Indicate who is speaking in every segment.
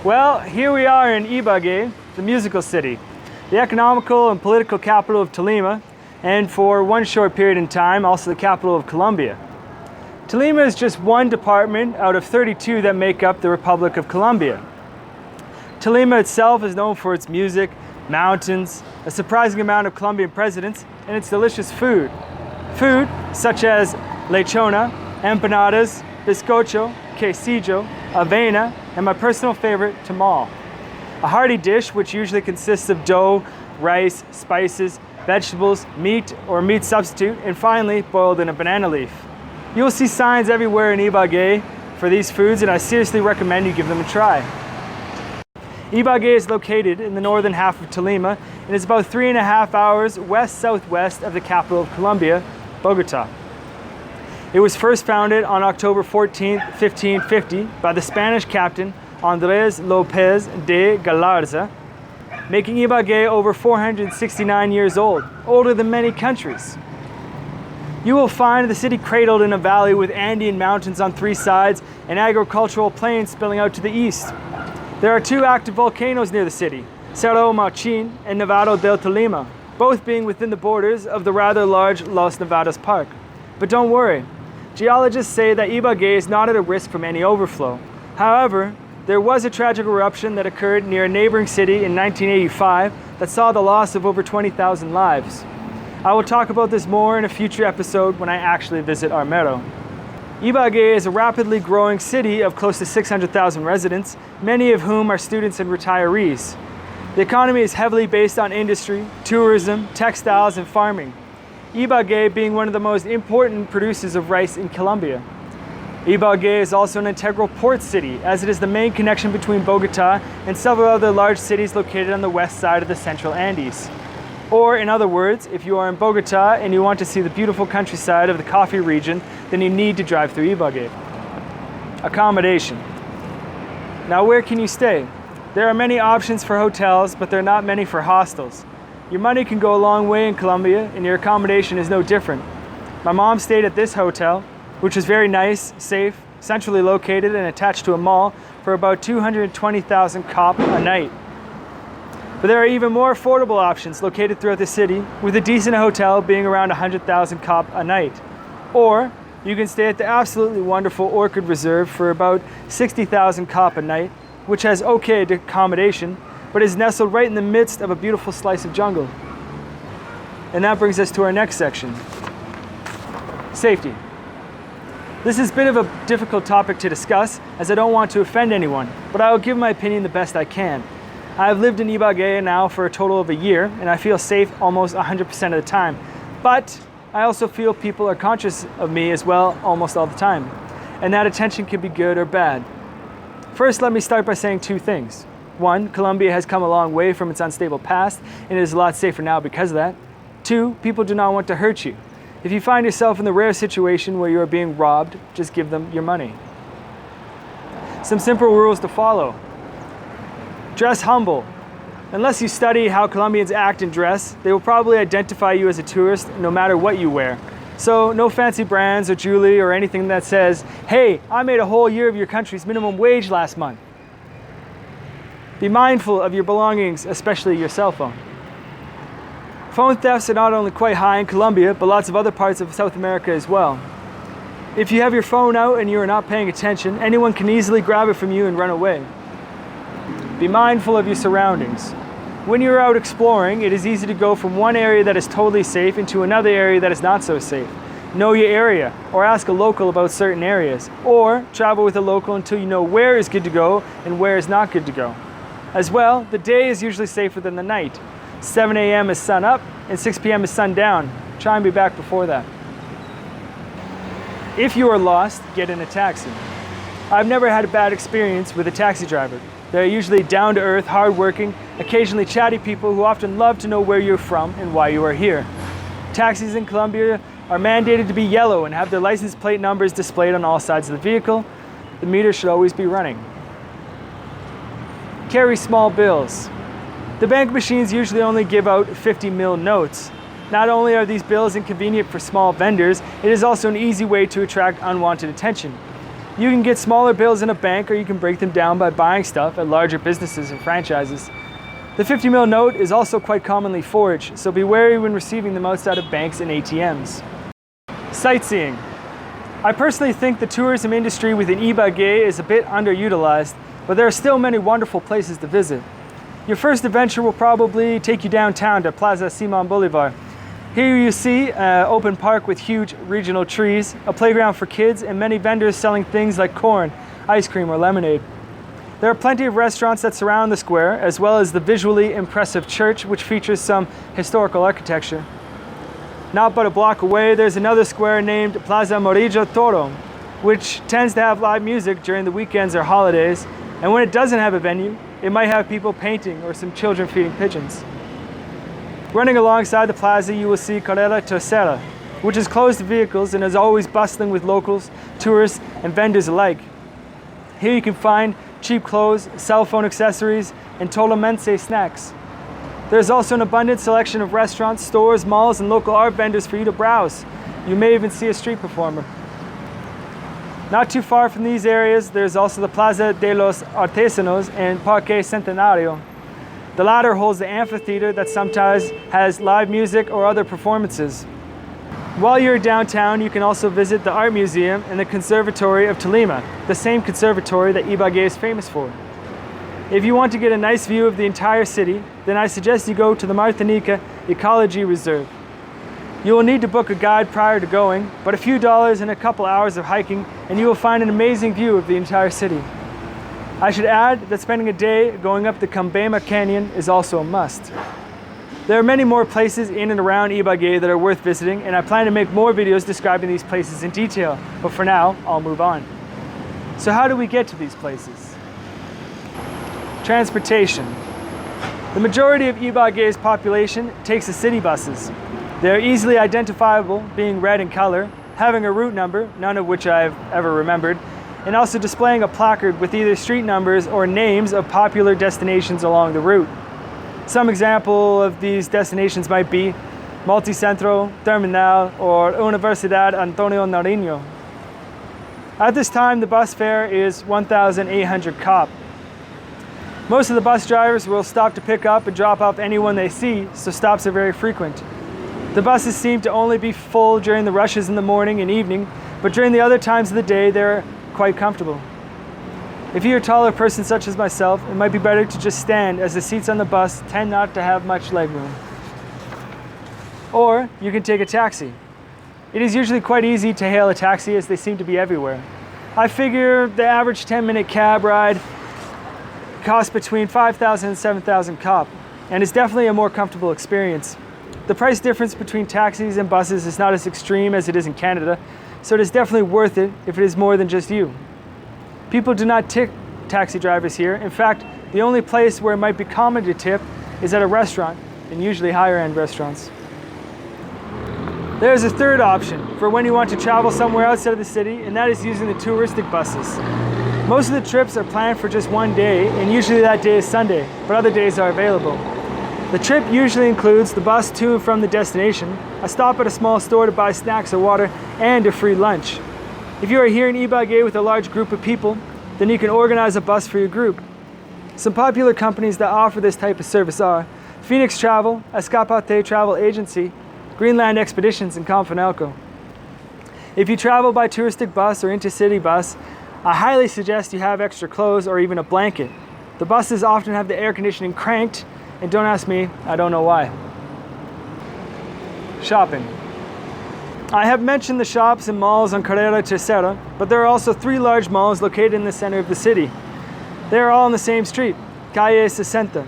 Speaker 1: Well, here we are in Ibague, the musical city, the economical and political capital of Tolima, and for one short period in time, also the capital of Colombia. Tolima is just one department out of 32 that make up the Republic of Colombia. Tolima itself is known for its music, mountains, a surprising amount of Colombian presidents, and its delicious food. Food such as lechona, empanadas, bizcocho, quesillo, avena, and my personal favorite, tamal. A hearty dish which usually consists of dough, rice, spices, vegetables, meat or meat substitute, and finally boiled in a banana leaf. You will see signs everywhere in Ibague for these foods, and I seriously recommend you give them a try. Ibague is located in the northern half of Tolima and is about 3.5 hours west-southwest of the capital of Colombia, Bogota. It was first founded on October 14, 1550 by the Spanish captain Andrés López de Galarza, making Ibague over 469 years old, older than many countries. You will find the city cradled in a valley with Andean mountains on 3 sides and agricultural plains spilling out to the east. There are 2 active volcanoes near the city, Cerro Mauchin and Nevado del Tolima, both being within the borders of the rather large Los Nevados Park. But don't worry, geologists say that Ibague is not at a risk from any overflow. However, there was a tragic eruption that occurred near a neighboring city in 1985 that saw the loss of over 20,000 lives. I will talk about this more in a future episode when I actually visit Armero. Ibague is a rapidly growing city of close to 600,000 residents, many of whom are students and retirees. The economy is heavily based on industry, tourism, textiles, and farming. Ibague being one of the most important producers of rice in Colombia. Ibague is also an integral port city, as it is the main connection between Bogota and several other large cities located on the west side of the Central Andes. Or in other words, if you are in Bogota and you want to see the beautiful countryside of the coffee region, then you need to drive through Ibague. Accommodation. Now, where can you stay? There are many options for hotels, but there are not many for hostels. Your money can go a long way in Colombia, and your accommodation is no different. My mom stayed at this hotel, which is very nice, safe, centrally located, and attached to a mall, for about 220,000 kop a night. But there are even more affordable options located throughout the city, with a decent hotel being around 100,000 kop a night. Or you can stay at the absolutely wonderful Orchid Reserve for about 60,000 kop a night, which has okay accommodation, but is nestled right in the midst of a beautiful slice of jungle. And that brings us to our next section. Safety. This is a bit of a difficult topic to discuss, as I don't want to offend anyone, but I will give my opinion the best I can. I have lived in Ibague now for a total of a year, and I feel safe almost 100% of the time. But I also feel people are conscious of me as well almost all the time, and that attention can be good or bad. First, let me start by saying 2 things. 1, Colombia has come a long way from its unstable past, and it is a lot safer now because of that. 2, people do not want to hurt you. If you find yourself in the rare situation where you are being robbed, just give them your money. Some simple rules to follow. Dress humble. Unless you study how Colombians act and dress, they will probably identify you as a tourist no matter what you wear. So no fancy brands or jewelry or anything that says, "Hey, I made a whole year of your country's minimum wage last month." Be mindful of your belongings, especially your cell phone. Phone thefts are not only quite high in Colombia, but lots of other parts of South America as well. If you have your phone out and you are not paying attention, anyone can easily grab it from you and run away. Be mindful of your surroundings. When you're out exploring, it is easy to go from one area that is totally safe into another area that is not so safe. Know your area, or ask a local about certain areas, or travel with a local until you know where is good to go and where is not good to go. As well, the day is usually safer than the night. 7 a.m. is sun up and 6 p.m. is sun down. Try and be back before that. If you are lost, get in a taxi. I've never had a bad experience with a taxi driver. They're usually down-to-earth, hard-working, occasionally chatty people who often love to know where you're from and why you are here. Taxis in Colombia are mandated to be yellow and have their license plate numbers displayed on all sides of the vehicle. The meter should always be running. Carry small bills. The bank machines usually only give out 50 mil notes. Not only are these bills inconvenient for small vendors, it is also an easy way to attract unwanted attention. You can get smaller bills in a bank, or you can break them down by buying stuff at larger businesses and franchises. The 50 mil note is also quite commonly forged, so be wary when receiving them outside of banks and ATMs. Sightseeing. I personally think the tourism industry within Ibague is a bit underutilized, but there are still many wonderful places to visit. Your first adventure will probably take you downtown to Plaza Simon Bolivar. Here you see an open park with huge regional trees, a playground for kids, and many vendors selling things like corn, ice cream, or lemonade. There are plenty of restaurants that surround the square, as well as the visually impressive church, which features some historical architecture. Not but a block away, there's another square named Plaza Morillo Toro, which tends to have live music during the weekends or holidays, and when it doesn't have a venue, it might have people painting or some children feeding pigeons. Running alongside the plaza, you will see Carrera Tercera, which is closed to vehicles and is always bustling with locals, tourists, and vendors alike. Here you can find cheap clothes, cell phone accessories, and tolomense snacks. There's also an abundant selection of restaurants, stores, malls, and local art vendors for you to browse. You may even see a street performer. Not too far from these areas, there's also the Plaza de los Artesanos and Parque Centenario. The latter holds the amphitheater that sometimes has live music or other performances. While you're downtown, you can also visit the Art Museum and the Conservatory of Tolima, the same conservatory that Ibague is famous for. If you want to get a nice view of the entire city, then I suggest you go to the Martinica Ecology Reserve. You will need to book a guide prior to going, but a few dollars and a couple hours of hiking and you will find an amazing view of the entire city. I should add that spending a day going up the Cambema Canyon is also a must. There are many more places in and around Ibague that are worth visiting, and I plan to make more videos describing these places in detail, but for now, I'll move on. So how do we get to these places? Transportation. The majority of Ibague's population takes the city buses. They are easily identifiable, being red in color, having a route number, none of which I've ever remembered, and also displaying a placard with either street numbers or names of popular destinations along the route. Some example of these destinations might be Multicentro, Terminal, or Universidad Antonio Nariño. At this time, the bus fare is 1,800 kop. Most of the bus drivers will stop to pick up and drop off anyone they see, so stops are very frequent. The buses seem to only be full during the rushes in the morning and evening, but during the other times of the day, they're quite comfortable. If you're a taller person such as myself, it might be better to just stand, as the seats on the bus tend not to have much legroom. Or you can take a taxi. It is usually quite easy to hail a taxi, as they seem to be everywhere. I figure the average 10-minute cab ride costs between 5,000 and 7,000 kop, and is definitely a more comfortable experience. The price difference between taxis and buses is not as extreme as it is in Canada, so it is definitely worth it if it is more than just you. People do not tip taxi drivers here. In fact, the only place where it might be common to tip is at a restaurant, and usually higher-end restaurants. There is a third option for when you want to travel somewhere outside of the city, and that is using the touristic buses. Most of the trips are planned for just one day, and usually that day is Sunday, but other days are available. The trip usually includes the bus to and from the destination, a stop at a small store to buy snacks or water, and a free lunch. If you are here in Ibague with a large group of people, then you can organize a bus for your group. Some popular companies that offer this type of service are Phoenix Travel, Escapate Travel Agency, Greenland Expeditions, and Confinalco. If you travel by touristic bus or intercity bus, I highly suggest you have extra clothes or even a blanket. The buses often have the air conditioning cranked, and don't ask me, I don't know why. Shopping. I have mentioned the shops and malls on Carrera Tercera, but there are also 3 large malls located in the center of the city. They are all on the same street, Calle 60.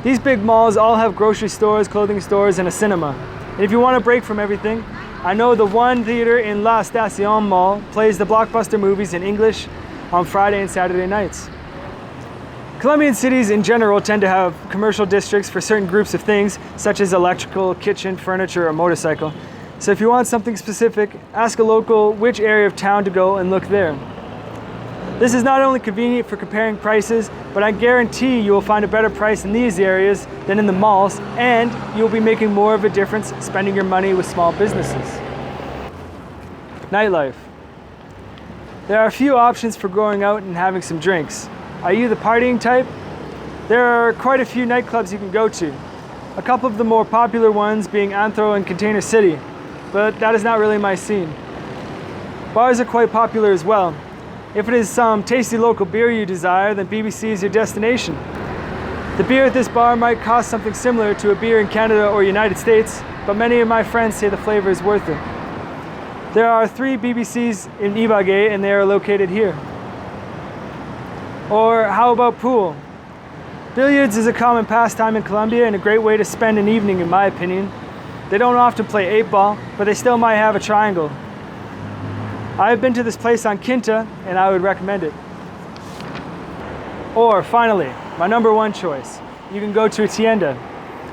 Speaker 1: These big malls all have grocery stores, clothing stores, and a cinema. And if you want a break from everything, I know the one theater in La Estacion Mall plays the blockbuster movies in English on Friday and Saturday nights. Colombian cities in general tend to have commercial districts for certain groups of things, such as electrical, kitchen, furniture, or motorcycle. So if you want something specific, ask a local which area of town to go and look there. This is not only convenient for comparing prices, but I guarantee you will find a better price in these areas than in the malls, and you'll be making more of a difference spending your money with small businesses. Nightlife. There are a few options for going out and having some drinks. Are you the partying type? There are quite a few nightclubs you can go to. A couple of the more popular ones being Anthro and Container City, but that is not really my scene. Bars are quite popular as well. If it is some tasty local beer you desire, then BBC is your destination. The beer at this bar might cost something similar to a beer in Canada or United States, but many of my friends say the flavor is worth it. There are 3 BBCs in Ibague and they are located here. Or how about pool? Billiards is a common pastime in Colombia and a great way to spend an evening in my opinion. They don't often play 8-ball, but they still might have a triangle. I have been to this place on Quinta and I would recommend it. Or finally, my number 1 choice, you can go to a tienda.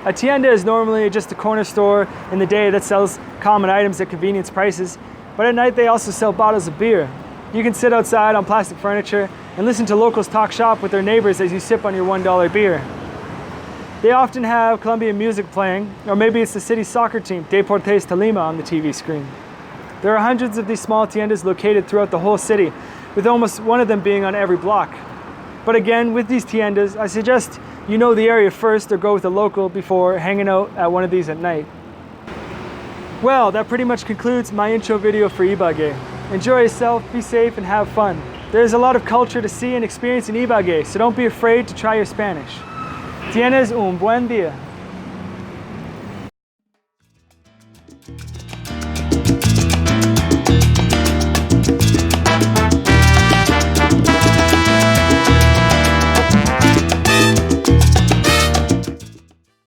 Speaker 1: A tienda is normally just a corner store in the day that sells common items at convenience prices, but at night they also sell bottles of beer. You can sit outside on plastic furniture and listen to locals talk shop with their neighbors as you sip on your $1 beer. They often have Colombian music playing, or maybe it's the city's soccer team, Deportes Tolima, on the TV screen. There are hundreds of these small tiendas located throughout the whole city, with almost one of them being on every block. But again, with these tiendas, I suggest you know the area first or go with a local before hanging out at one of these at night. Well, that pretty much concludes my intro video for Ibague. Enjoy yourself, be safe, and have fun. There's a lot of culture to see and experience in Ibague, so don't be afraid to try your Spanish. Tienes un buen día.